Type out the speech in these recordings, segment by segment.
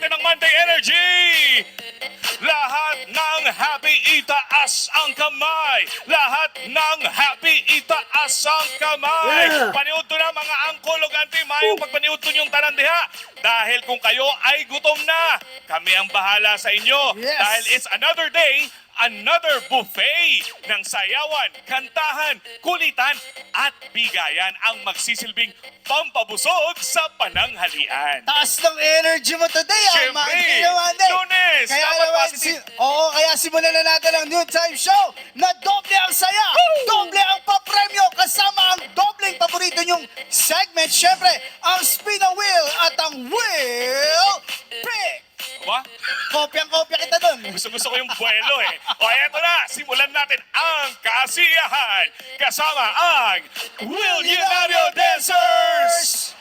natin ang Monday Energy! Lahat ng happy, itaas ang kamay! Lahat ng happy, itaas ang kamay! Yeah. Paniudto na mga angkol o ganti, mayong pagpaniudto niyong tanan diha. Dahil kung kayo ay gutom na, kami ang bahala sa inyo. Yes. Dahil it's another day, another buffet ng sayawan, kantahan, kulitan at bigayan ang magsisilbing pampabusog sa pananghalian. Taas ng energy mo today, Siyempre, Lunes, Kaya dapat naman, positive. kaya simulan na natin ang New Time Show na doble ang saya, doble ang papremyo, kasama ang dobleng paborito nyong segment. Siyempre, ang Spin a Wheel at ang Wheel Pick. Ba? Kopyang-kopya kita dun. Gusto ko yung buwelo eh. O eto na, simulan natin ang kasiyahan kasama ang Millionario Dancers!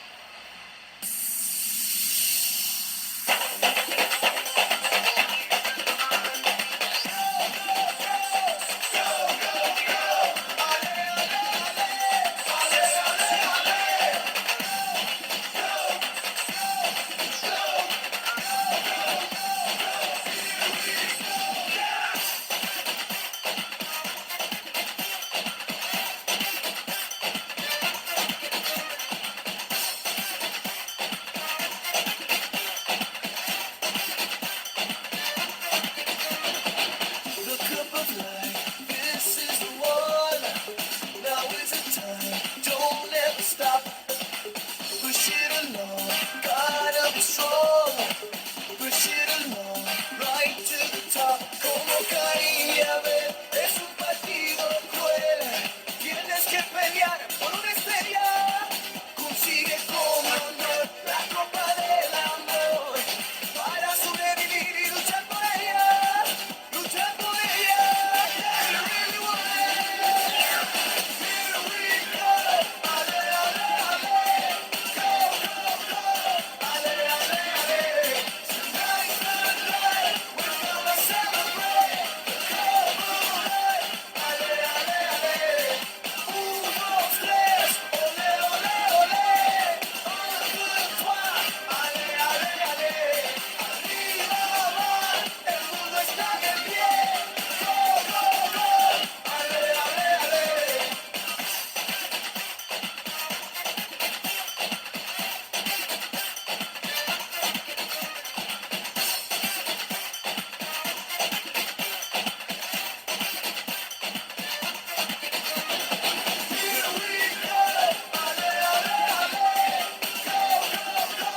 The cup of life, this is the one. Now is the time, don't let me stop. Push it along, gotta be strong. Push it along, right to the top. Como caía ver, es un partido cruel. Tienes que pelear por una estrella. Consigue con honor la copa del amor. Para sobrevivir y luchar por ella. Luchar por ella. You really want it. Here we go. Ale, ale, ale. Go, go, go. Ale, ale, ale. Tonight's the night. We're gonna celebrate. Come on, ale, ale, ale. Uno, tres. Ole, ole, ole. Un, deux, trois. Ale, ale, ale. Arriba va. El mundo está de pie. Go, go, go. Ale, ale, ale. Here we go. Ale, ale, ale. Go, go, go.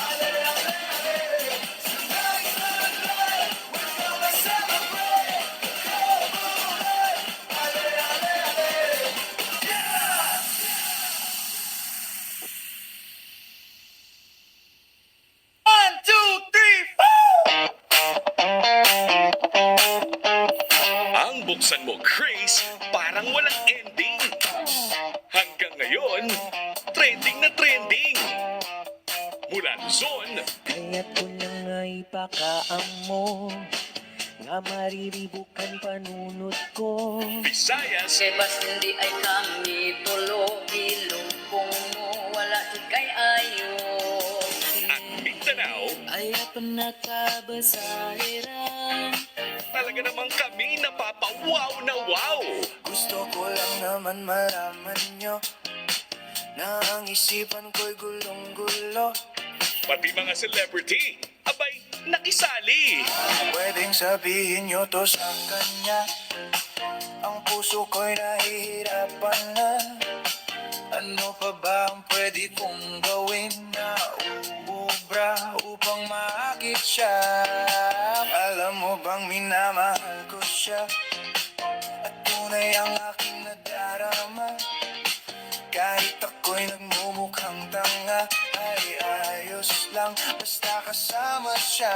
Ale, ale, ale. Tonight's the night. We're gonna celebrate. Come on, ale, ale, ale. Yeah! One, two, three, four! Ang buksan mo, Grace, parang walang ending. Hanggang ngayon, trending na trending. Mula Luzon, Kaya't ko na nga ipakaam mo nga mariribukan panunod ko. Visayas, Sebas hindi ay kami tulo Ilumpong mo wala jud kay ayo at Mindanao, Ayaw pa nakabasahiran. talaga namang kami napapawaw na wow. Gusto ko lang naman malaman nyo na ang isipan ko'y gulong-gulo. Pati mga celebrity, abay, nakisali. Pwedeng sabihin nyo to sa kanya. Ang puso ko'y nahihirapan na. Ano pa ba ang pwede kong gawin na uubra upang maakit siya? Alam mo bang minamahal ko siya? At tunay ang aking nadarama. Kahit ako'y nagmumukhang tanga, ay ayos lang basta kasama siya.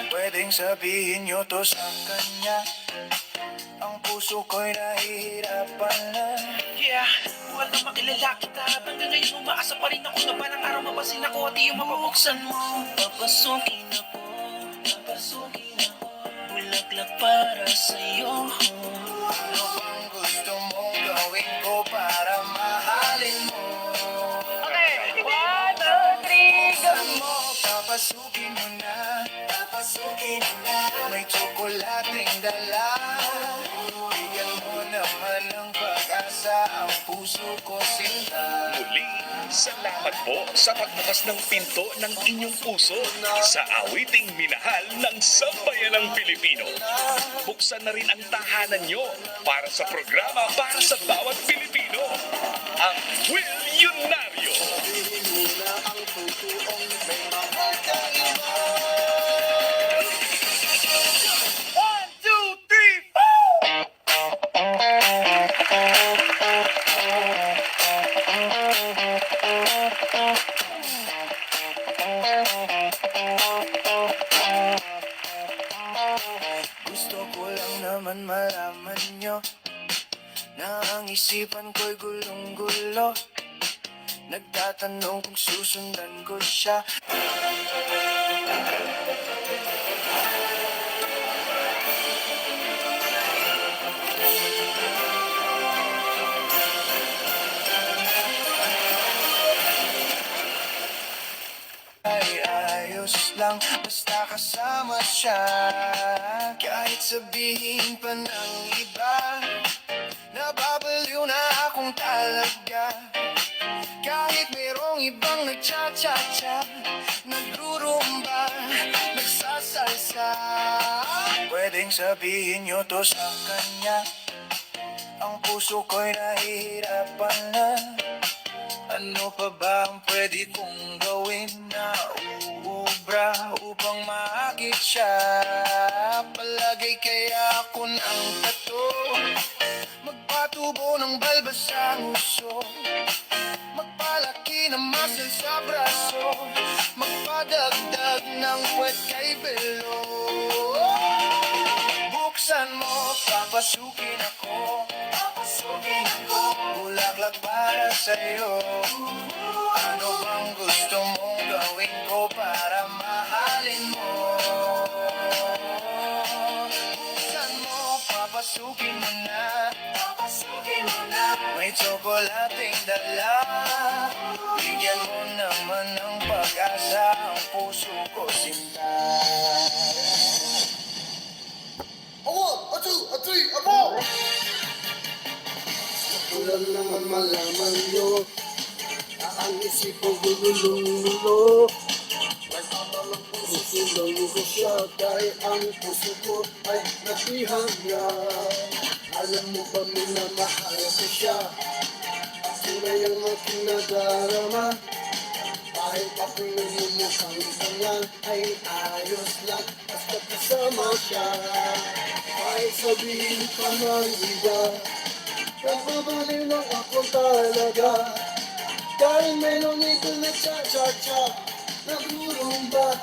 Pwedeng sabihin nyo to sa kanya. Ang puso ko'y nahihirapan na. Yeah, buwan na makilala kita. Hanggang ngayon umaasa pa rin ako na balang araw mapasin ako at iyong mapabuksan mo. Papasukin ako, papasukin ako. Bulaklak para sa'yo. Ano bang gusto mong gawin ko para mahalin mo? Okay, 1, 2, 3, go! Saan mo papasukin tsokolating dala. Bigyan mo naman ng pag-asa ang puso ko sinta. Muli, salamat po sa pagbukas ng pinto ng inyong puso sa awiting minahal ng sambayanang Pilipino. Buksan na rin ang tahanan nyo para sa programa para sa bawat Pilipino. Ang Milyonaryo. Sabihin mo na ang totoong may mahal kang iba. 1, 2, 3, 4! Gusto ko lang naman malaman nyo na ang isipan ko'y gulong-gulo. Nagtatanong kung susundan ko siya. Ay ayos lang basta kasama siya. Kahit sabihin pa ng iba, nababaliw na akong talaga. Kahit mayroong ibang nagcha-cha-cha, nagrurumba, nagsasalsa. Pwedeng sabihin nyo to sa kanya, ang puso ko'y nahihirapan na. Ano pa ba ang pwede kong gawin na uubra upang maakit siya? Palagay kaya ako ng tato, magpatubo ng balbas ang uso, magpalaki ng muscle sa braso, magpadagdag ng puwet kay belo. Buksan mo, papasukin ako, bulaklak para sa'yo. Ano bang gusto mong gawin ko para mahalin mo? Buksan mo, papasukin mo na, may tsokolating dala. Bigyan mo naman ng pag-asa ang puso ko sinta. Gusto lang naman malaman nyo na ang isip ko gulululo. Nagmamalang puso silang ko siya dahil ang puso ko ay nagihanga. Alam mo ba minamahal ko siya? Ako na yung aking nadarama. Kahit ako'y nagmumukhang tanga ay ayos lang basta kasama siya. Kahit sabihin pa ng iba, nagbabaliw lang ako talaga. Dahil mayroong ito na cha-cha-cha, nagrurumba,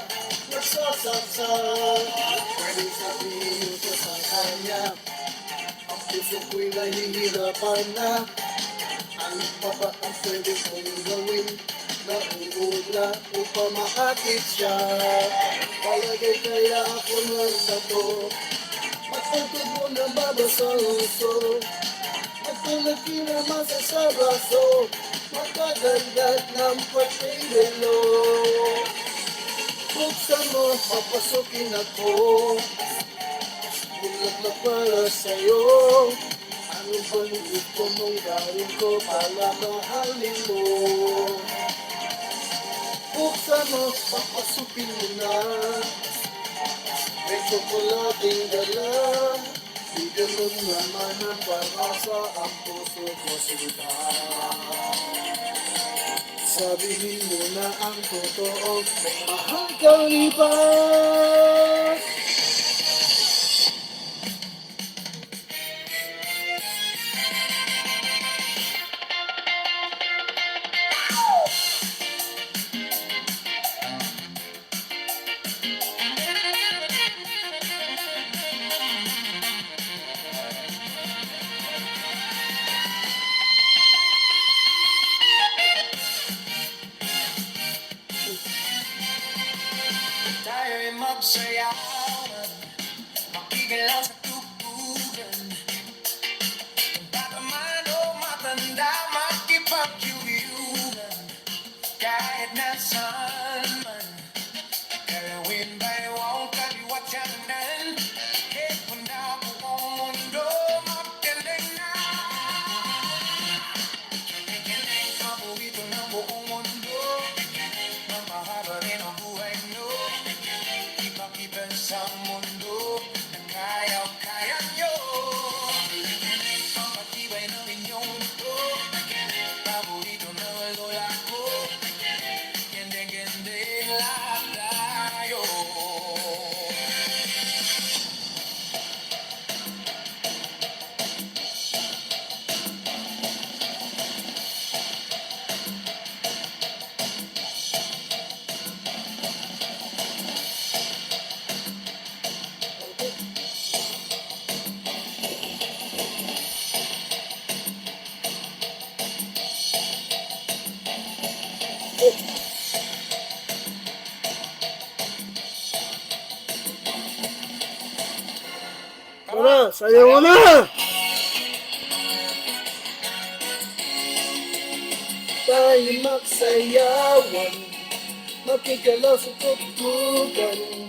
nagsasasa. Pwede sabihin ko sa kanya, ang puso ko'y nahihirapan na. Ano pa ba ang pwede kong gawin na uula upang maakit siya? Palagay kaya ako ng tato, magpagtubo ng babas ang uso, magpalaki na masa sa braso, magkagandad ng patibelo. Buksan mo, papasukin ako, bulaklak para sa'yo. Ano ba gusto mong gawin ko para mahalin mo? Buksan mo, papasukin mo na, may tsokolating dala. Bigyan mo naman ng pag-asa ang puso ko sinta. Sabihin mo na ang totoo, may mahal kang iba. Tayo'y magsayawan, makigalaw sa tubugan. Bata man o matanda, makipagkiwiunan. Kahit nasaan man, galawin ba'y huwag kaliwat kanan. Sayaw mo na! Tayo magsayawan, makikalaw sa tugtugan.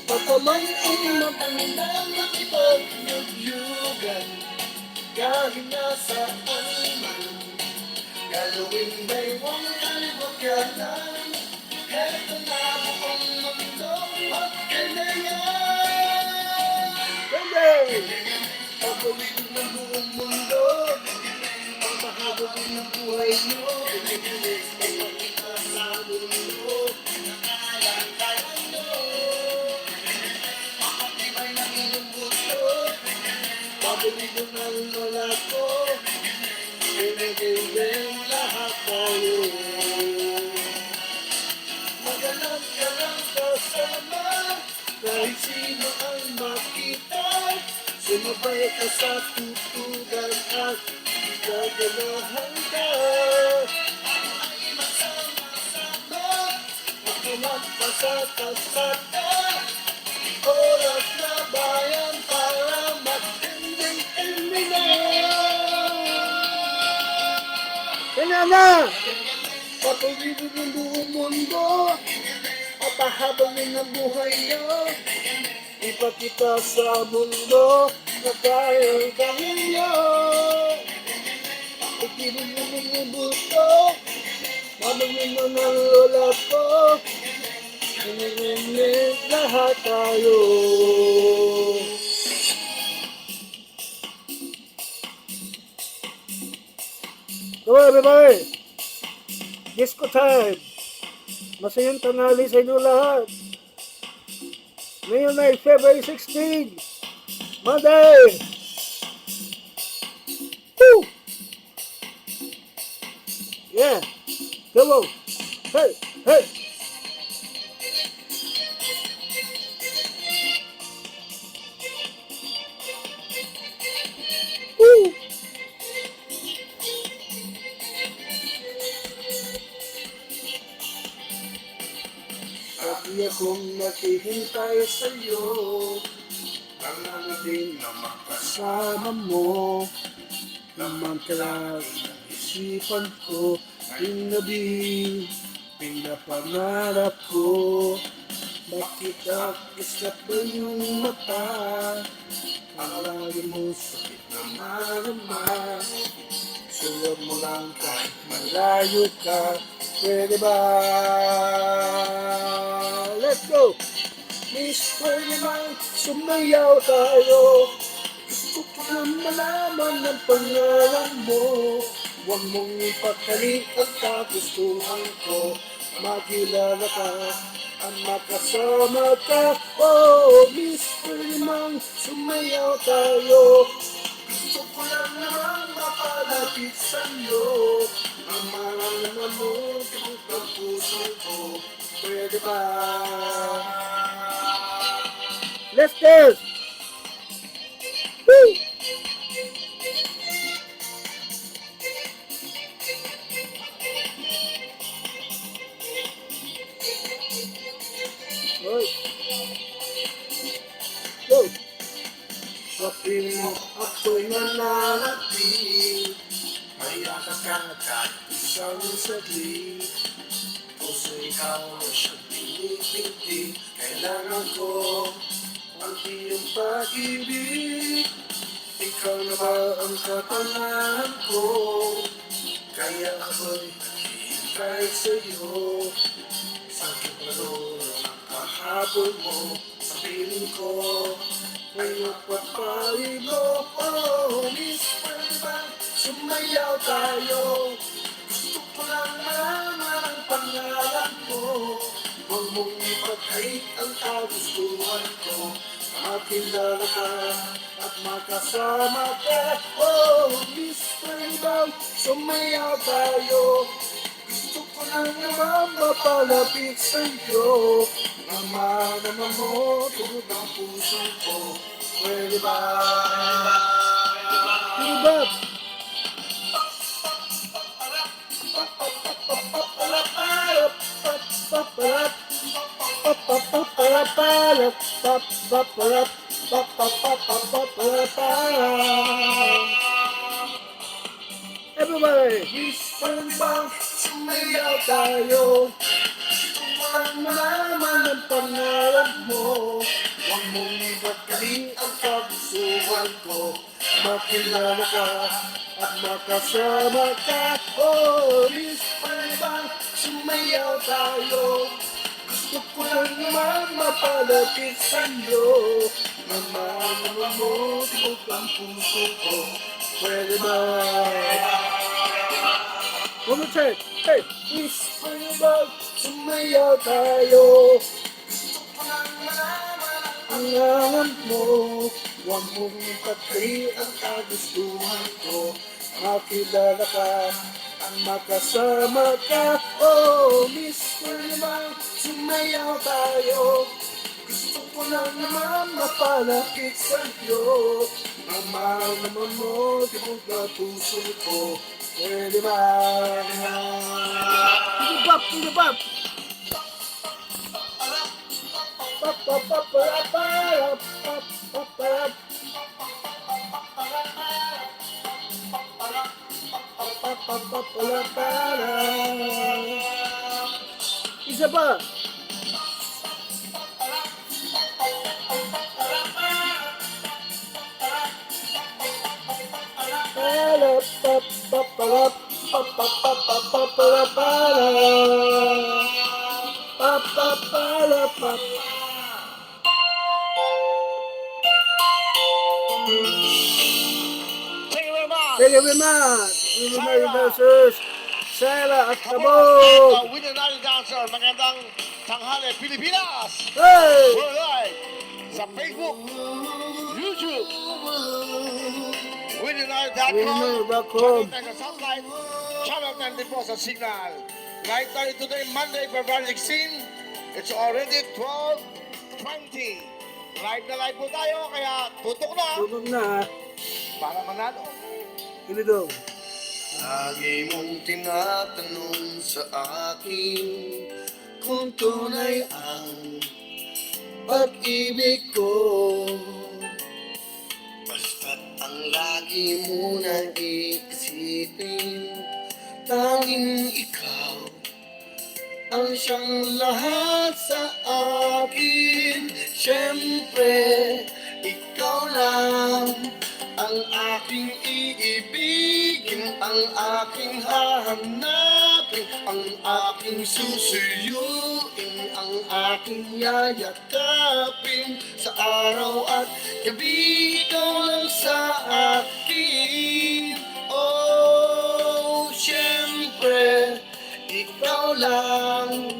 Pataman ang maganda makipagyugyugan. Kahit nasaan man, gagawin ba'y huwag kalibuganan. Heto na buong mundo at kailangan. Ganda! Pagawin ng buong mundo, ang mahagawin ng buhay nyo. Pilipilis ay makita sa mundo. Nakalang tayo makatibay ng inyong gusto. Pagawin ng lola ko, pinagawin lahat tayo. Magalang ka lang kasama, kahit sino ang makita. Sumabay ka sa tutugan at gaganahan ka. Ay masama-sama, makulat pa sa kasata. Oras na bayan para magtinding-tindi na. Kaya na! Patuloy ng buong mundo at pahabangin ang buhay niyo. Ipakita sa mundo na tayo kahiyo. Pagkibig mo ng buto, mamangin mo ng lola ko. Nanginginig lahat tayo. Come on, everybody! Disco time! Masayang tanghali sa inyo lahat. Ngayon ay February 16, Monday! Woo! Yeah! Come on! Hey! Hey! Woo! Pati akong naghihintay sa'yo, ang din na makasama mo. Naman kalang isipan ko, pinabi, pinapangarap ko. Bakit akisap ba yung mata? Ang lagi mo sakit na marama. Sulat mo lang kahit malayo ka, pwede ba? Let's go! Miss, pwede bang sumayaw tayo? Gusto ko na malaman ang pangalan mo. Huwag mong ipakali ang kagustuhan ko. Makilala ka at makasama ka. Oh, Miss, pwede bang sumayaw tayo? Gusto ko lang naman mapalapit sa'yo. Ang mahal mo, tugod ang puso ko. Pwede ba? Let's dance! Woo! Hoy! Go! Kapin mo ako'y nananapin. Mayakas ka kahit isang saglit. Puso ikaw na siyang pinipinti. Kailangan ko ang iyong pag-ibig. Ikaw na ba ang kapangalan ko? Kaya ako'y naghihintay sa'yo. Sa kibalo ng kahapon mo, sa piling ko ngayon papalig mo. Oh, Miss, pwede ba sumayaw tayo? Gusto ko lang malaman ang pangalan mo. Huwag mong ipagkait ang kagustuhan ko. Makilala ka at makasama ka. Oh, Miss, pwede ba sumayaw tayo? Gusto ko lang naman mapalapit sa'yo. Naman naman mo, tugod ang puso ko. Pwede ba? Pwede ba? pa pa pa pa pa pa pa. Everybody, whisper bang sumayaw tayo. Walang malaman ang pangarap mo. Huwag mong ibagay ang kagustuhan ko. Makilala ka at makasama ka. Oh, whisper bang sumayaw tayo. Gusto ko lang naman mapalapit sa'yo. Mamaman mo, tibok ang puso ko. Pwede ba? One more time. Hey, whisper bang sumayaw tayo. Gusto ko lang malaman ang alam mo. Huwag mong ipatay ang kagustuhan ko. Makilala ka ang makasama ka. Oh, whisper bang sumayaw tayo. Gusto ko lang naman mapalapit sa'yo. Mahal naman mo, tibok na puso ko. Pwede ba? Tibok, tibok! Isa pa! Thank you very much. Winner versus Sarah at Kabog. Winner natin dancer, magandang tanghali Pilipinas! Hey! We're live sa Facebook, YouTube, winnernight.com, Winner.com. channel 10 sa Satellite, channel 10 po sa Signal. Live tayo today, Monday, February 16. It's already 12:20. Live na live po tayo, kaya tutok na Tulog na. para manalo. Ini daw. Lagi mong tinatanong sa akin kung tunay ang pag-ibig ko. Basta't ang lagi mo nang iisipin, tanging ikaw ang siyang lahat sa akin. Siyempre, ikaw lang ang aking iibigin, ang aking hahanapin, ang aking susuyuin, ang aking yayakapin. Sa araw at gabi, ikaw lang sa akin. Oh, siyempre, ikaw lang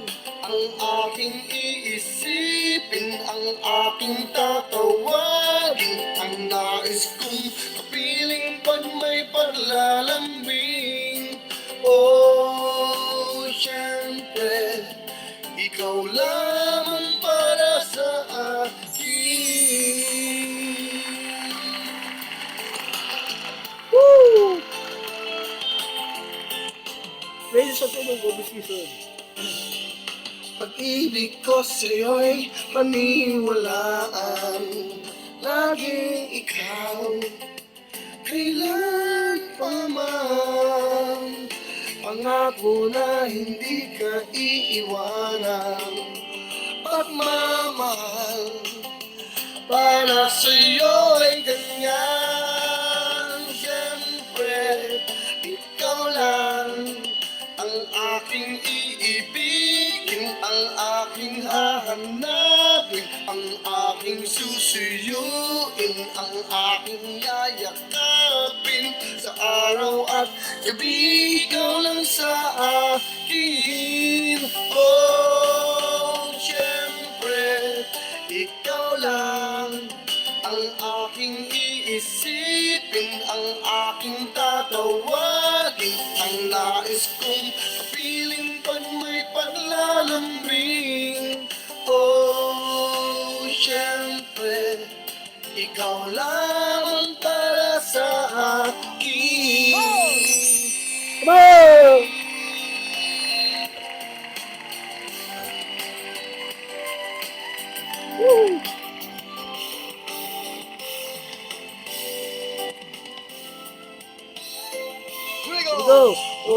ang aking iisipin, ang aking tatawagin, ang nais kong kapiling pag may paglalambing. Oh, siyempre, ikaw lamang para sa akin. Woo! Pwede sa tulog ko, season. Pag-ibig ko sa'yo'y paniwalaan, laging ikaw, kailan pa man. Pangako na hindi ka iiwanan, pagmamahal para sa'yo'y ganyan. Siyempre, ikaw lang ang aking iibigin, ang aking hahanapin, ang aking susuyuin, ang aking yayakapin. Sa araw at gabi, ikaw lang sa akin. Oh, siyempre, ikaw lang ang aking iisipin, ang aking tatawagin, ang nais kong kapiling pag may paglalambing. Oh, siyempre, ikaw lamang para sa akin. Come on! Woo! go! Go! Oh!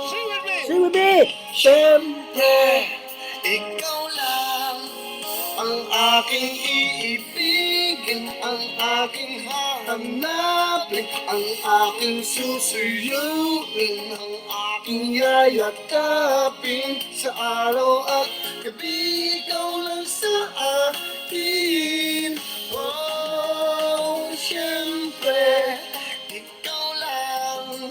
Sing with me! Sing with me! Siyempre, Ikaw lang ang aking iibigin, ang aking hahanapin, ang aking susuyuin, ang aking yayakapin sa araw at gabi. Ikaw lang sa akin. Oh, siyempre, ikaw lang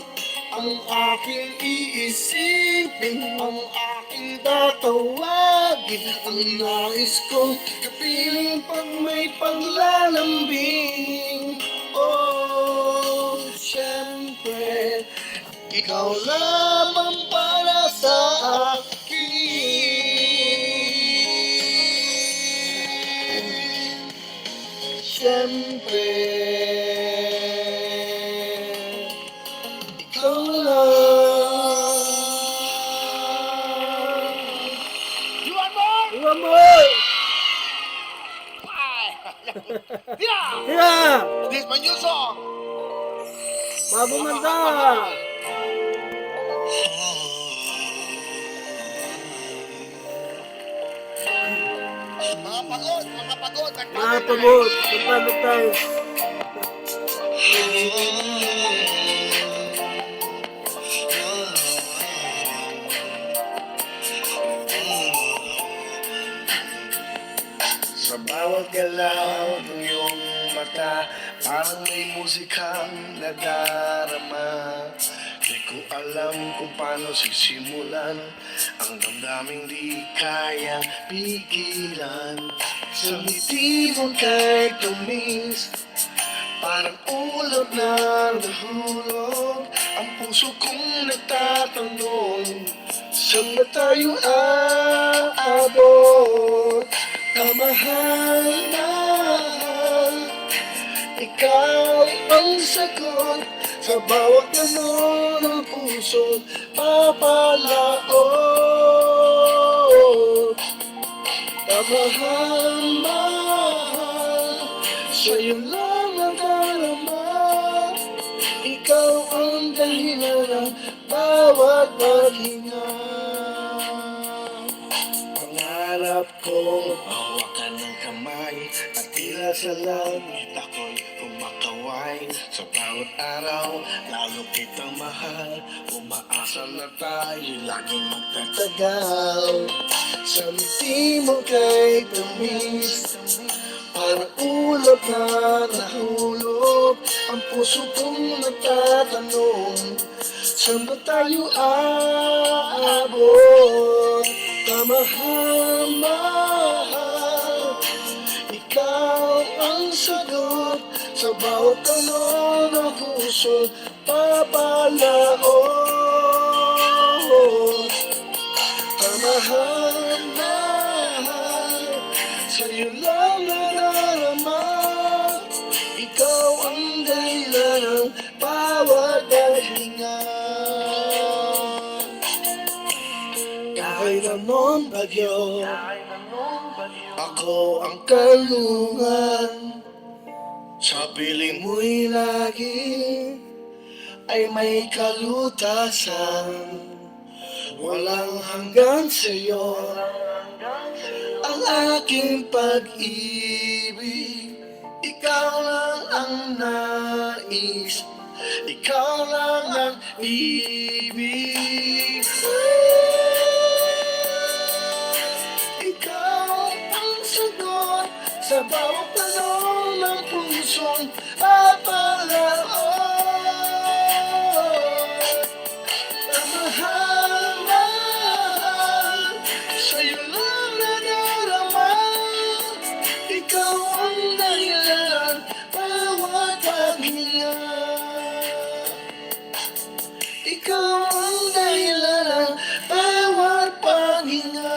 ang aking iisipin, ang aking tatawagin, ang nais kong kapiling pag may paglalambing. Oh, siyempre, ikaw lamang para sa akin. Siyempre, ikaw lang. You want more? one more! Yeah! Yeah! This is my new song! Bago manda! Mga pagod! Mga pagod! Magpano tayo? Sa bawat galaw ng iyong mata, parang may musikang nadarama. Di ko alam kung paano sisimulan ang damdaming di kayang pigilan. Sa ngiti mo kay tumis, parang ulap na nahulog. Ang puso kong nagtatanong, saan ba tayo aabot? Kamahal na ikaw ang sagot sa bawat ganon ng puso papalaot. Kamahal, mahal, sa'yo lang nadarama. Ikaw ang dahilan ng bawat paghinga. Pangarap ko, hawakan ng kamay at tila sa langit ako'y kumakaway. Sa bawat araw, lalo kitang mahal. Umaasa na tayo laging magtatagal. Sa ngiti mo kay tamis, parang ulap na nahulog. Ang puso kong nagtatanong, saan ba tayo aabot? Kamahal, mahal, ikaw ang sagot sa bawat tanong ng puso papalaot. Kamahal, mahal, sa'yo lang nadarama. Ikaw ang dahilan ng bawat paghinga. Kahit anong bagyo, ako ang kalungan. Sa piling mo'y lagi ay may kalutasan. Walang hanggan sa'yo ang aking pag-ibig. Ikaw lang ang nais, ikaw lang ang ibig. Ikaw ang sagot sa bawat tanong ng pusong papalaot. Kamahal, mahal, sa'yo lang nadarama. Ikaw ang dahilan bawat paghinga. Ikaw ang dahilan ng bawat paghinga.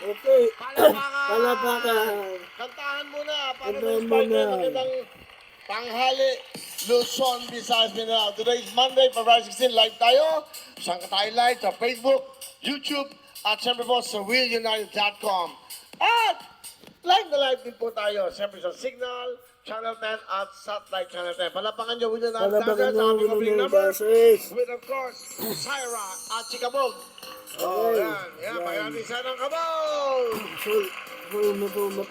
Okay. Palapakan. Kantahan muna para Kantahan ma-inspire muna. kayo magandang tanghali, Luzon, Visayas, Mindanao. Today is Monday, February 16, live tayo. Saan ka tayo live? Sa Facebook, YouTube, at siyempre po sa willunited.com. At live na live din po tayo. Siyempre sa Signal, Channel 10 at Satellite Channel 10. Palapangan nyo, Will United Palapangan Dancers, nyo, ang ating Will opening United number. Dancers. With of course, Syra at Chikabog. Oh, yan. Yan, pagkating sa ng kabog.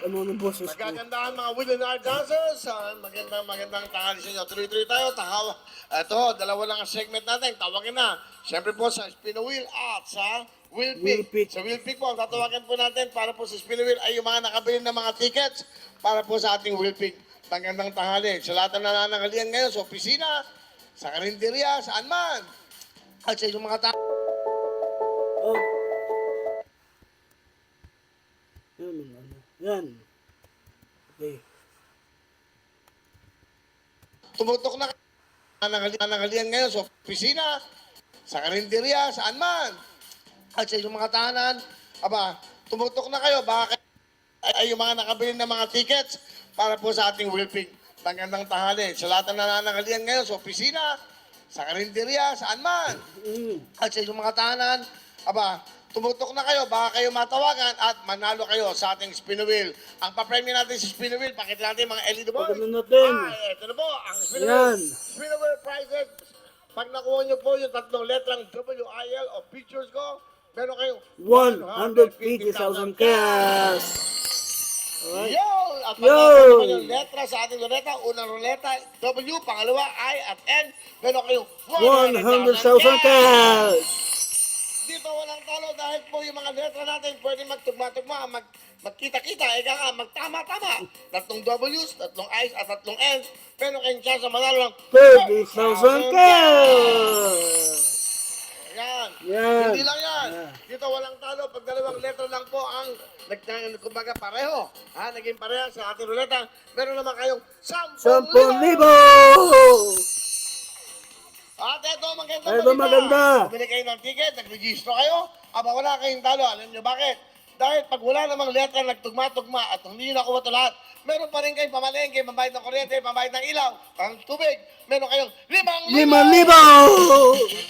Ano ng boses ko? Magkagandahan mga Will United Dancers. Magandang tanghali sa inyo. Tuloy-tuloy tayo. Ito, dalawa lang ang segment natin. Tawagin na. Siyempre po sa Spin the Wheel at sa Wheel Wheel Pick. Pick. Sa Wheel Pick po, ang tatawagan po natin para po sa Spin the Wheel ay yung mga nakabili ng mga tickets para po sa ating Wheel Pick. Magandang tanghali. Sa lahat ng nananangalian ngayon sa opisina, sa karinderya, saan man. At sa inyong mga tao. Oh. Yan. Okay. Tumutok na nanangalian ngayon sa opisina, sa karinderya, saan man. At sa inyong mga tahanan, tumutok na kayo, baka ay yung mga nakabili ng mga tickets para po sa ating Wheel Pick. Magandang tanghali. Sa lahat ng nananangalian ngayon sa opisina, sa karinderya, saan man. At sa inyong mga tahanan, tumutok na kayo, baka kayo matawagan at manalo kayo sa ating Spin the Wheel. Ang papremyo natin sa Spin the Wheel, pakita natin mga LED boys. Pakita natin. Ito na po, ang Spin the Yan. Wheel. Spin the Wheel prizes. Pag nakuha nyo po yung tatlong letrang WIL o pictures ko, meron kayong 150,000 cash. Alright. Yo! At Yo! pag nakuha yung letra sa ating ruleta, unang ruleta, W, pangalawa, I, at N, meron kayong 100,000 cash. Dito walang talo dahil po yung mga letra natin pwede magtugma-tugma, magkita-kita, magtama-tama. Tatlong W's, tatlong I's, at tatlong N's. Pero kayong chance na manalo ng 30,000 cash. Yan. Yan. Hindi lang yan. Dito walang talo. Pag dalawang letra lang po ang kumbaga pareho. Naging pareha sa ating ruleta. Meron naman kayong 10,000. 10,000. At ito, maganda. Ito, maganda. Bumili kayo ng ticket, nag-register kayo. Wala kayong talo. Alam nyo bakit? Dahil pag wala namang letra nagtugma-tugma at hindi nyo nakuha ito lahat, meron pa rin kayong pamalengke, pambayad ng kuryente, pambayad ng ilaw, pang tubig. Meron kayong 5,000. 5,000.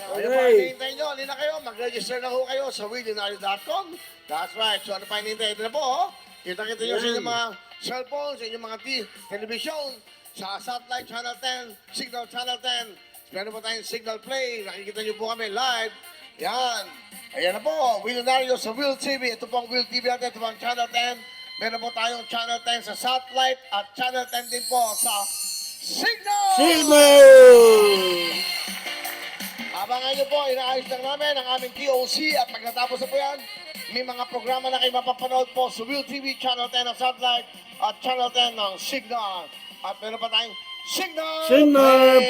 Ano pa hinihintay nyo? Halina kayo, mag-register na ho kayo sa willunited.com. That's right. So ano pa hinihintay? Ito na po, oh. Kita-kita nyo sa inyong mga cellphone, sa inyong mga television, sa Satellite Channel 10, Signal Channel 10. Meron po tayong Signal Play. Nakikita nyo po kami live. Yan. Ayan na po, Willionario sa Will TV. Ito po ang Will TV natin. Ito po ang Channel 10. Meron po tayong Channel 10 sa Satellite at Channel 10 din po sa Signal! Abangan nyo po, inaayos lang namin ang aming TOC at pag natapos na po yan, may mga programa na kayo mapapanood po sa Will TV, Channel 10 ng Satellite at Channel 10 ng Signal. At meron pa tayong Signal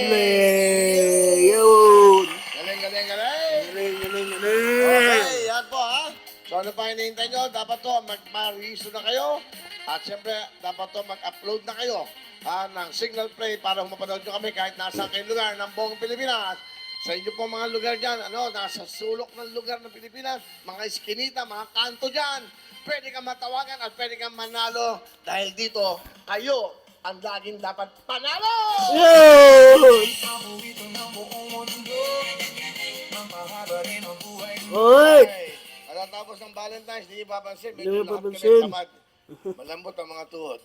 Play. Yun. Galing. Galing. Okay, yan po ha. So ano pa hinihintay nyo? Dapat to mag-register na kayo. At siyempre, dapat to mag-upload na kayo ng Signal Play para mapanood nyo kami kahit nasa kayong lugar ng buong Pilipinas. Sa inyo po mga lugar dyan, nasa sulok ng lugar ng Pilipinas, mga iskinita, mga kanto dyan, pwede kang matawagan at pwede kang manalo dahil dito, kayo ang laging dapat panalo! Yun. Oy. Okay. Tapos ng Valentine's, hindi papansin, Hindi medyo papansin. tamad. Malambot ang mga tuhod.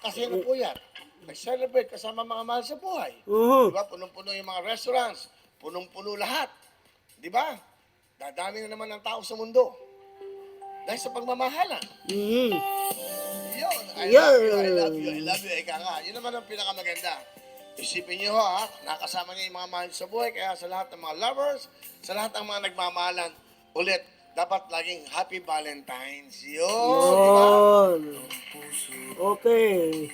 Kasi ano po yan? Nag-celebrate kasama mga mahal sa buhay. Diba? Punong-puno yung mga restaurants. Punong-puno lahat. Diba? Dadami na naman ang tao sa mundo. Dahil sa pagmamahalan. Yun. I love you. Ika nga. Yun naman ang pinakamaganda. Isipin niyo ha, nakasama niyo yung mga mahal sa buhay. Kaya sa lahat ng mga lovers, sa lahat ng mga nagmamahalan, ulit, dapat laging Happy Valentine's. Yun. Diba? Okay.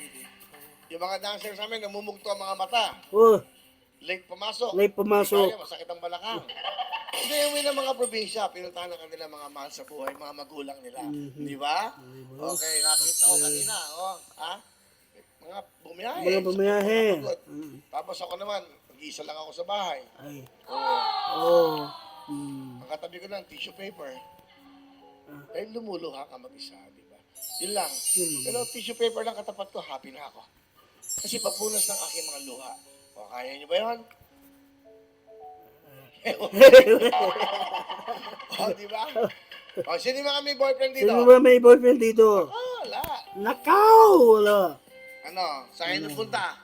Yung mga dancers namin, namumugto ang mga mata. Late pumasok. Late pumasok. Kaya masakit ang balakang. Hindi, yung ng mga probinsya, pinuntahan na kanila mga mahal sa buhay, mga magulang nila. Di ba? Okay, nakita ko kanina. Mga bumiyahe. Mga bumiyahe. Pagod. Tapos ako naman, mag-iisa lang ako sa bahay. Ay. ang katabi ko ng tissue paper. Dahil lumuluha ka mag-isa, di ba? Yun lang. Pero tissue paper lang katapat ko, happy na ako. Kasi papunas ng aking mga luha. O, kaya niyo ba yun? O, di ba? O, sino yung mga may boyfriend dito? Sino ba may boyfriend dito? Oh, wala. Nakaw! Wala. Ano, saan kayo napunta?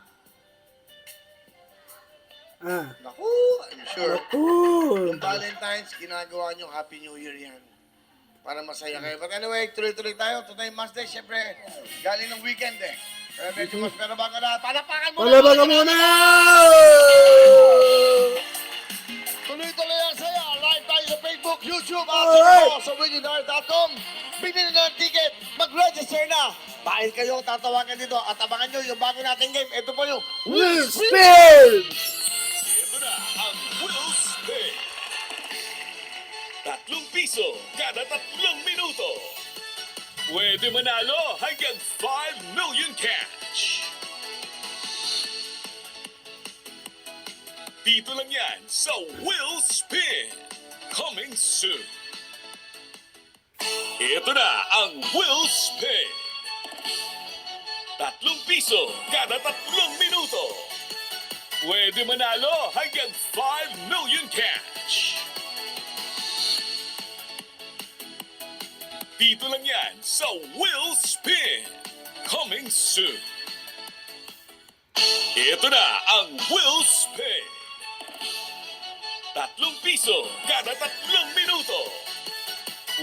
Naku, I'm sure. Cool. Yung Valentine's, ginagawa nyo Happy New Year yan. Para masaya kayo. But anyway, tuloy-tuloy tayo. Today, Mas Day, syempre, galing ng weekend eh. Kaya medyo mas, pero bago na, palapakan muna! Palabagan muna! Tuloy-tuloy ang saya. Live tayo sa Facebook, YouTube, at Alright. sa WinUnar.com. Binili na ng ticket. Mag-register na. Dahil kayo tatawagan dito at abangan nyo yung bago nating game. Ito po yung Will Spin! Ito na ang Will Spin. 3 piso kada 3 minuto. Pwede manalo hanggang 5 million cash. Dito lang yan sa Will Spin. Coming soon. Ito na ang Will Spin. 3 piso kada 3 minuto. Pwede manalo hanggang 5 million cash. Dito lang yan sa Will Spin. Coming soon. Ito na ang Will Spin. 3 piso kada 3 minuto.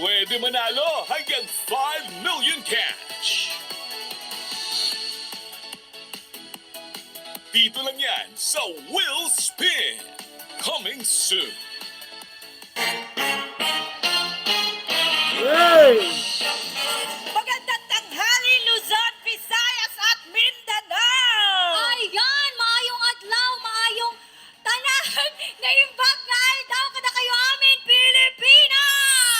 Pwede manalo hanggang 5 million cash. Dito lang yan sa Will Spin. Coming soon. Hey! Magandang tanghali, Luzon, Visayas at Mindanao! Ayan, maayong adlaw, maayong tanan. Naimbag na daw kada kayo amin, Pilipinas!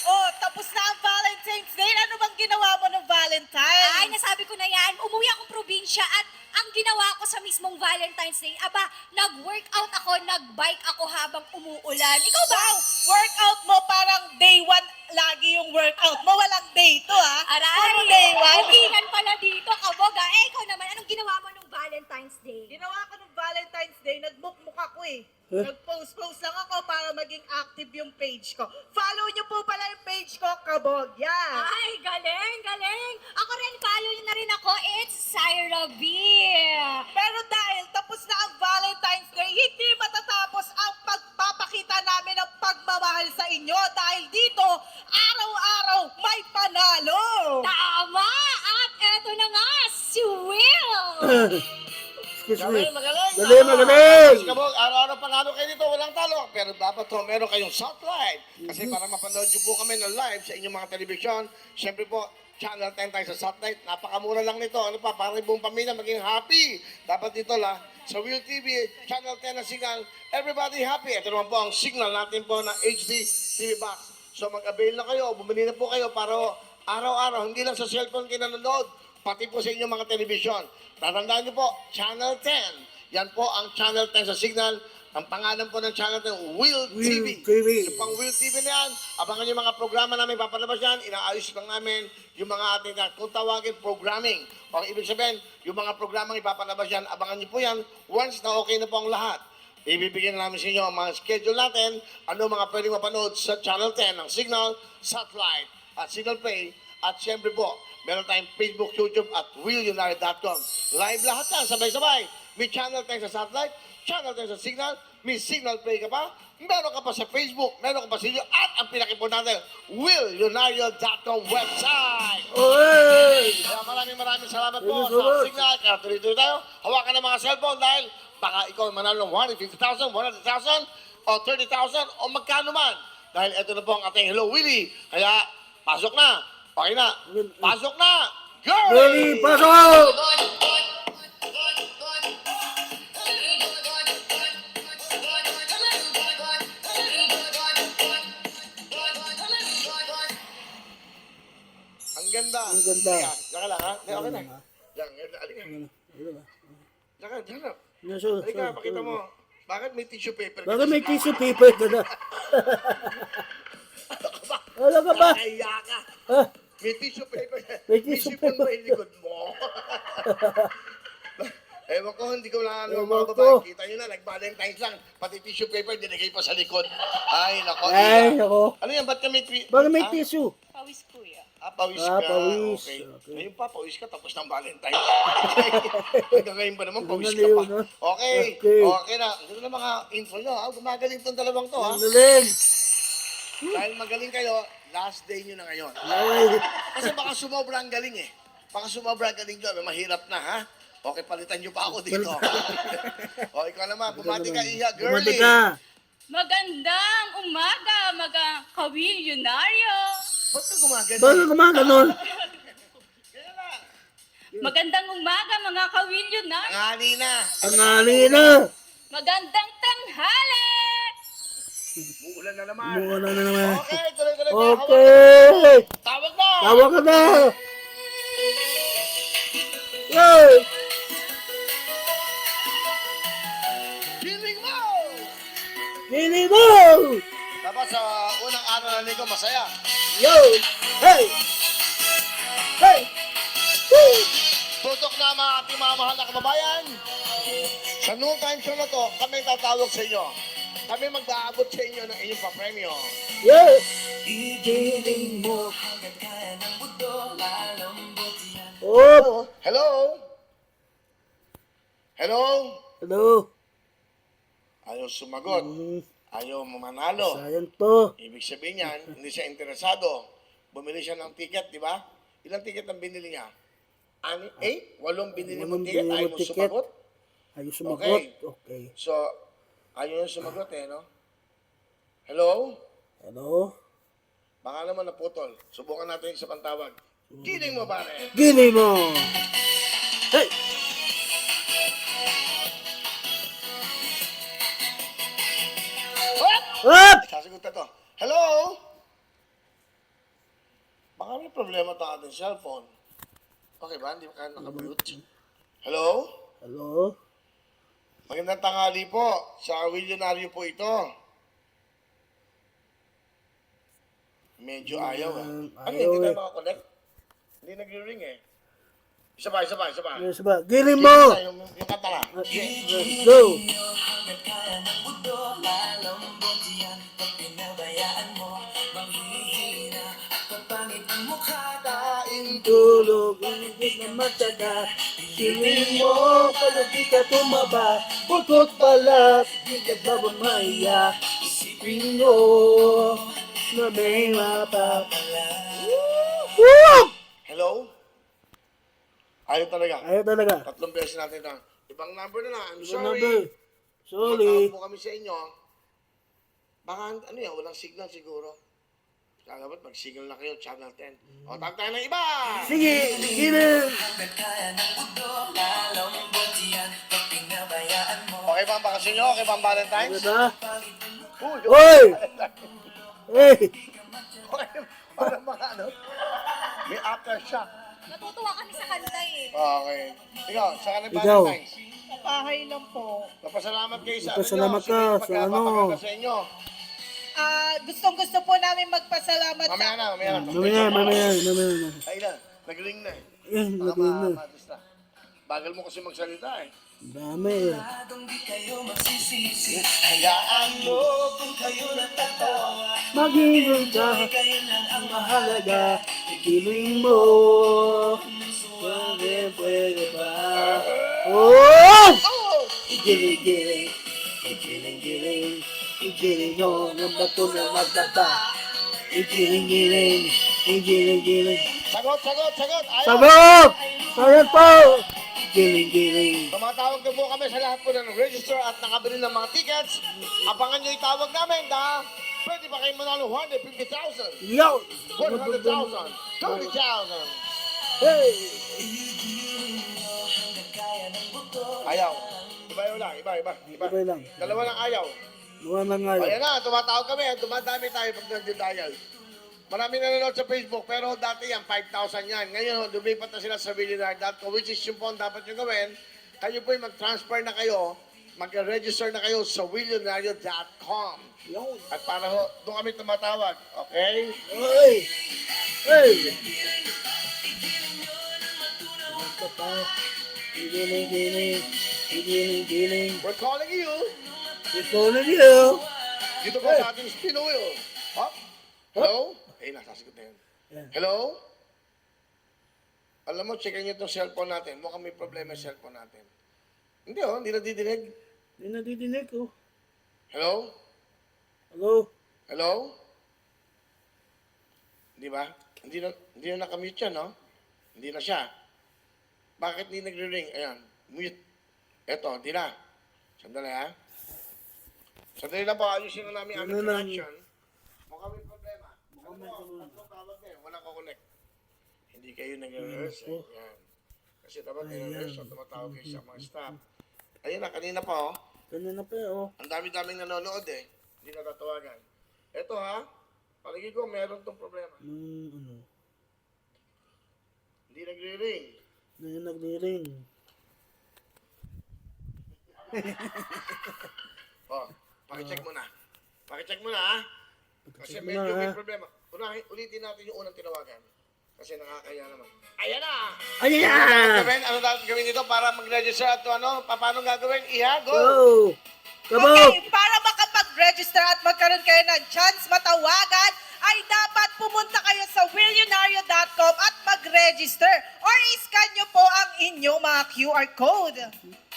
Oh, tapos na ang Valentine's Day. Ano bang ginawa mo ng Valentine? Ay, nasabi ko na yan, umuwi akong probinsya at ang ginawa ko sa mismong Valentine's Day, aba, nag-workout ako, nag-bike ako habang umuulan. Ikaw ba? Wow, workout mo parang day 1 lagi yung workout mo. Walang day 2, ha? Aray, Puro day 1. bookingan pala dito, kaboga. Eh, ikaw naman, anong ginawa mo nung Valentine's Day? Ginawa ko ng Valentine's Day, nagmukmuk ako eh. Nag-post-post lang ako para maging active yung page ko. Follow niyo po pala yung page ko, Kabog. Yeah. Ay, galing, galing. Ako rin, follow niyo na rin ako. It's Syra B. Pero dahil tapos na ang Valentine's Day, hindi matatapos ang pagpapakita namin ng pagmamahal sa inyo. Dahil dito, araw-araw may panalo. Tama! At eto na nga, si Will! Excuse me. Magaling, Magaling, magaling! Kabog, araw-araw panalo kayo dito, walang talo. Pero dapat to, meron kayong satellite. Kasi para mapanood nyo po kami ng live sa inyong mga telebisyon, syempre po, Channel 10 tayo sa satellite. Napakamura lang nito. Ano pa, para yung buong pamilya maging happy. Dapat dito la, sa Will TV, Channel 10 na signal, everybody happy. Ito naman po ang signal natin po na HD TV Box. So mag-avail na kayo, bumili na po kayo para araw-araw, hindi lang sa cellphone kayo nanonood, pati po sa inyong mga telebisyon. Tatandaan niyo po, Channel 10. Yan po ang Channel 10 sa signal. Ang pangalan po ng channel ng Will TV. TV. Yung pang Will TV na yan, abangan yung mga programa namin, papalabas yan, inaayos lang namin yung mga ating, kung tawagin, programming. O ibig sabihin, yung mga programang ipapalabas yan, abangan niyo po yan, once na okay na po ang lahat. Ibibigyan namin sa inyo ang mga schedule natin, ano mga pwedeng mapanood sa Channel 10 ng Signal, Satellite, at Signal Play, at siyempre po, meron tayong Facebook, YouTube, at willunari.com. Live lahat yan, sabay-sabay. May Channel 10 sa Satellite, Channel 10 sa Signal, may Signal Play ka pa, meron ka pa sa Facebook, meron ka pa sa YouTube, at ang pinakipon natin, willunari.com website. Oy! Kaya maraming salamat po Thank you so sa much. Signal. Kaya tuloy-tuloy tayo. Hawakan ng mga cellphone dahil baka ikaw manalo ng 150,000, 100,000, o 30,000, o magkano man. Dahil ito na po ang ating Hello Willie. Kaya pasok na. Okay na. Pasok na. Ready, pasok! Ang ganda. Ang ganda. Diyan ka lang ha. Diyan ka lang. Diyan. Halika. Diyan ka. Diyan ka. Naso, Halika, pakita mo. Bakit may tissue paper? Bakit may tissue paper ka na? Wala ka ba? Kaya ka. Ha? May tissue paper. May tissue sipon paper. ba yung likod mo? Ewan ko, hindi ko na ano Ewan mga ko. babae. Kita nyo na, nag-Valentine's lang. Pati tissue paper, dinigay pa sa likod. Ay, nako. Ay, Ika. nako. Ano yan? Ba't kami... Bakit may tissue? Pawis kuya. Pawis Ah, ka. pawis. Okay. Okay. Ngayon pa, pawis ka tapos ng Valentine's. Hanggang ngayon ba naman, pawis ka Yun, pa. no? Okay. Okay. Okay na. Ito na mga info nyo. Gumagaling tong dalawang to, ha? Ang galing. Dahil magaling kayo, last day nyo na ngayon. Ay, Kasi baka sumobra ang galing eh. Baka sumobra ang galing nyo. Mahirap na, ha? Okay, palitan nyo pa ako dito. O, ikaw naman. Bumati ka, Iya. bumati Girlie. ka. Magandang umaga, mga kawilyonaryo. Ba't ka gumagano? Bakit gumaganon? Kaya na. Magandang umaga, mga kawilyonaryo. Tanghali na. Ang ali na. Magandang tanghali. Uulan na naman. Mukha na naman. Okay, tuloy-tuloy. Okay. Tawag na. Tawa ka na. Yay! Feeling mo. Gini mo! Tapos sa unang araw na linggo, masaya. Yo! Hey! Hey! Woo! Tutok na mga ating mga mahal na kababayan. Sa noon time show na to, kami tatawag sa inyo. Kami mag-aabot sa inyo ng inyong papremyo. Yeah! Igiling mo hanggang kaya ng mundo, lalambot yan. Oh! Hello? Hello? Hello? Ayaw sumagot. Ayaw manalo. Sayang to. Ibig sabihin yan, hindi siya interesado. Bumili siya ng ticket, di ba? Ilang ticket ang binili niya? 8? 8 binili mo Walong ticket? binili Ayaw mo mo ticket. sumagot? Ayaw sumagot. Okay. Okay. So, ayaw yung sumagot eh, no? Hello? Hello? Baka naman naputol. Subukan natin yung isa pang tawag. Kidding mo, pare? Gini mo! Hey! What? Up! Sasagot na to. Hello? Baka may problema ito ating cellphone. Okay ba? Hindi ka nakamute? Hello? Hello? Magandang tanghali po. Sa Willionaryo po ito. Medyo ayaw ah. Ano ayaw hindi eh. tayo makakonect? Hindi nag-ring eh. Isa pa, isa pa, isa pa. Yes ba? Gini Sige mo! na, yung kanta na. Let's go! Hanggang kaya ng mundo, lalambot yan. Pag pinabayaan mo, manghihina at papangit ang mukha. Kain Tulog, hindi na matyaga. Siling mo, pag di ka tumaba. Bukod pala, di ka ba bumaya. Isipin mo, na may mapapala. Woo! Hello? Ayaw talaga. Ayaw talaga. 3 beses natin na. Ibang number na lang. I'm Ibang sorry. number. Sorry. Tumatawag po kami sa inyo. Baka ano yan, walang signal siguro. Kaya dapat mag-signal na kayo, channel 10. O, tawag tayo ng iba! Sige, gini. Hanggang kaya ng mundo, lalambot yan. Pag pinabayaan mo, Okay ba ang bakasyon nyo? Okay ba ang Valentine's? Diba? Uy! Oy! Hey! Okay, parang mga ano? May aftershock. Natutuwa kami sa kanta eh. Okay. Ikaw, sa ka Ikaw. Valentine's? Sa bahay lang po. Napasalamat kayo sa Napasalamat ano nyo. ka Sige, sa ano. pagpapaganda sa inyo. Gustong-gusto po namin magpasalamat Mamaya na, mamaya na. Mamaya. Ay na, nag-ring na eh. Eh, Baka lagay na. ma-distract. Bagal mo kasi magsalita eh. Ang dami eh. Adong di kayo magsisisi. Hayaan mo kung kayo natatawa. Magiging ka, Kayo lang ang mahalaga. Ikiling mo. Pwede ba? Oh! Igiling-giling. Igiling-giling. Igiling mo ng bato na magdaba. Igiling-giling. Igiling-giling. Sagot, sagot, sagot. Ayaw. Sagot! Sagot po! Igiling-giling. Tumatawag na po kami sa lahat po ng register at nakabili ng mga tickets. Abangan nyo itawag namin, da. Pwede ba kayo manalo 150,000? Yo! 100,000? 20,000? Hey! Ayaw. Iba yun lang, iba. Iba lang. Dalawa lang ayaw. Luwa na nga Ayan yun. na, tumatawag kami. Dumadami tayo pag nag-dial. Marami nanonood sa Facebook, pero dati yan, 5,000 yan. Ngayon, lumipat na sila sa billionaire.com, which is yung po ang dapat nyo gawin. Kayo po'y mag-transfer na kayo mag-register na kayo sa willionario.com. Yun. At para ho, doon kami tumatawag. Okay? Oy! Hey! Ito pa. Giling. We're calling you. We're calling you. Dito po sa ating spin wheel. Hop. Hello? Eh, nasasagot na yun. Yeah. Hello? Alam mo, checkin niyo itong cellphone natin. Mukhang may problema yung cellphone natin. Hindi oh, hindi nadidinig. Hindi nadidinig ko. Hello? Hello? Hello? Di ba? Hindi na nakamute yan, no? Hindi na siya. Bakit hindi nagre-ring? Ayan, mute. Eto, hindi na. Sandali, ha? Sandali lang po, ayusin na namin aming Ano lang? connection. Mukhang may problema. Mukhang may problema. Tawag na yun, wala ko connect. Hindi kayo nag-rehearse, eh. Yan. Kasi dapat nag-rehearse at tumatawag kayo sa mga staff. Ayun na, kanina pa, oh. Kanina pa oh. Ang dami-daming nanonood, eh. Hindi natatawagan. Eto, ha? Palagi ko, meron tong problema. Ano? Hindi nagre-ring. Hindi nagre-ring. Oh, pakicheck mo na. Pakicheck mo na, ha? Kasi Pakicheck mo medyo na, may ha? problema. Ulitin natin yung unang tinawagan. Kasi nakakaya naman. Ayan na! Ayan na! Gawin, ano dapat gawin dito para mag-register at ano? Paano gagawin? Iha, go! Go! Kabog! Okay, para makapag-register at magkaroon kayo ng chance matawagan, ay dapat pumunta kayo sa willionario.com at mag-register or iscan nyo po ang inyong mga QR code.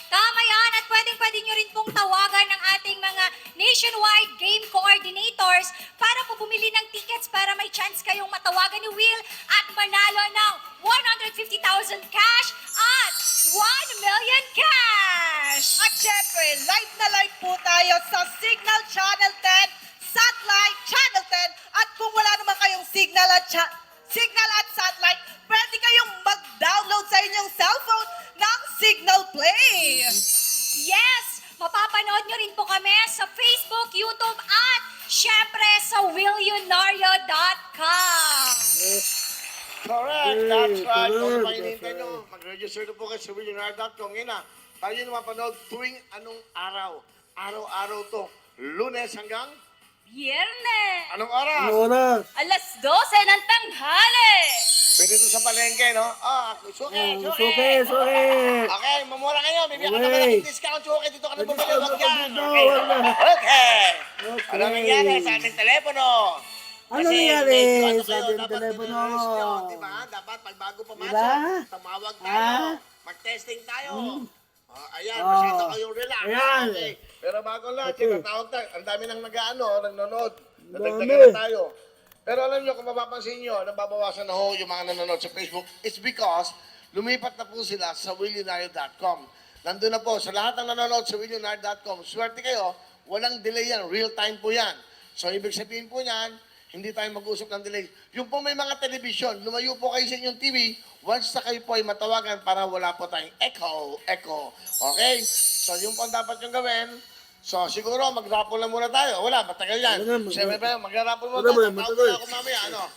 Tama yan at pwedeng-pwede nyo rin pong tawagan ng ating mga nationwide game coordinators para po bumili ng tickets para may chance kayong matawagan ni Will at manalo ng 150,000 cash at 1 million cash! At syempre, live na live po tayo sa Signal Channel 10, Satellite Channel 10, at kung wala naman kayong signal at satellite, pwede kayong mag-download sa inyong cellphone ng Signal Play. Yes! Mapapanood nyo rin po kami sa Facebook, YouTube at syempre sa willionario.com. Correct, that's right. Kung correct, pa hinihintay that's nyo, mag-register na po kayo sa willionaire.com. Ngayon na, tayo nyo mapanood tuwing anong araw. Araw-araw to. Lunes hanggang Biyernes! anong oras? Ano oras? Alas 12 ng tanghali! Pwede ito sa palengke, no? Suki! Suki! Okay, mamura kayo. Bibigyan ka Okay. naman ng discount, Suki. Dito ka na bumili. Wag yan. Dito, Okay. wag na. Okay. Okay. Ano nangyari sa ating telepono? Ano Kasi nangyari medyo ano sa kayo, ating dapat telepono? nire-rehearse nyo, diba? Dapat pag bago pumasok, Diba? tumawag tayo. Ah? Mag-testing tayo. Ayan, Oh. masyado kayong relax. Ayan. Okay. Pero bago lahat, Okay. tinatawag tayo. Ang dami nang nanonood. Dami. Nadagdagan na tayo. Pero alam nyo, kung mapapansin nyo, nababawasan na ho yung mga nanonood sa Facebook. It's because lumipat na po sila sa willionario.com. Nandun na po, sa lahat ng nanonood sa willionario.com, swerte kayo, walang delay yan, real time po yan. So, ibig sabihin po yan, hindi tayo mag-usap ng delay. Yung po may mga telebisyon, lumayo po kayo sa inyong TV, once na kayo po ay matawagan para wala po tayong echo. Okay? So, yung po ang dapat yung gawin. So, siguro, mag-rapple na muna tayo. Wala, matagal yan. Wala na, Siyempre, mag-rapple muna wala, tayo. matagal. Tawag na ako mamaya, ano?